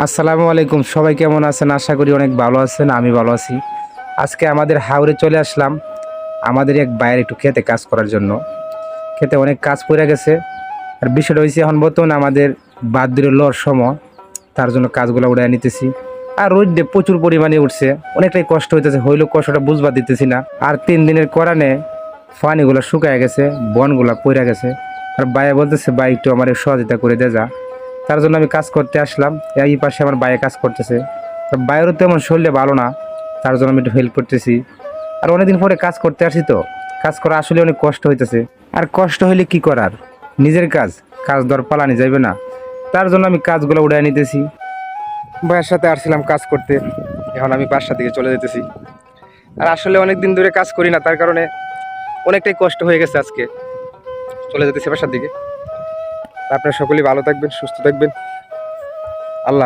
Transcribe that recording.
আসসালামু আলাইকুম, সবাই কেমন আছেন? আশা করি অনেক ভালো আছেন। আমি ভালো আছি। আজকে আমাদের হাওরে চলে আসলাম আমাদের এক বাইরে একটু খেতে কাজ করার জন্য। খেতে অনেক কাজ পড়ে গেছে। আর বিষয়টা হয়েছে এখন বর্তমানে আমাদের বাদ্যের লর সময়, তার জন্য কাজগুলো উড়াই নিতেছি। আর রোদে প্রচুর পরিমাণে উঠছে, অনেকটাই কষ্ট হইতেছে, হইলেও কষ্টটা বুঝবার দিতেছি না। আর 3 দিনের কোরানে পানিগুলো শুকায় গেছে, বনগুলা পড়ে গেছে। আর বাইরে বলতেছে ভাই একটু আমার সহযোগিতা করে দে যা। তার জন্য আমি কাজ করতে আসলাম। এই পাশে আমার বাইরে কাজ করতেছে, তো বাইরেও তেমন শরীরে ভালো না, তার জন্য আমি একটু হেল্প করতেছি। আর অনেকদিন পরে কাজ করতে আসি, তো কাজ করা আসলে অনেক কষ্ট হইতেছে। আর কষ্ট হইলে কি করার, নিজের কাজ, কাজ দর পালানি যাইবে না। তার জন্য আমি কাজগুলো উড়াই নিতেছি। ভাইয়ের সাথে আসছিলাম কাজ করতে, এখন আমি বাসার দিকে চলে যেতেছি। আর আসলে অনেক দিন ধরে কাজ করি না, তার কারণে অনেকটাই কষ্ট হয়ে গেছে। আজকে চলে যেতেছি বাসার দিকে। আপনারা সকলেই ভালো থাকবেন, সুস্থ থাকবেন। আল্লাহ হাফেজ।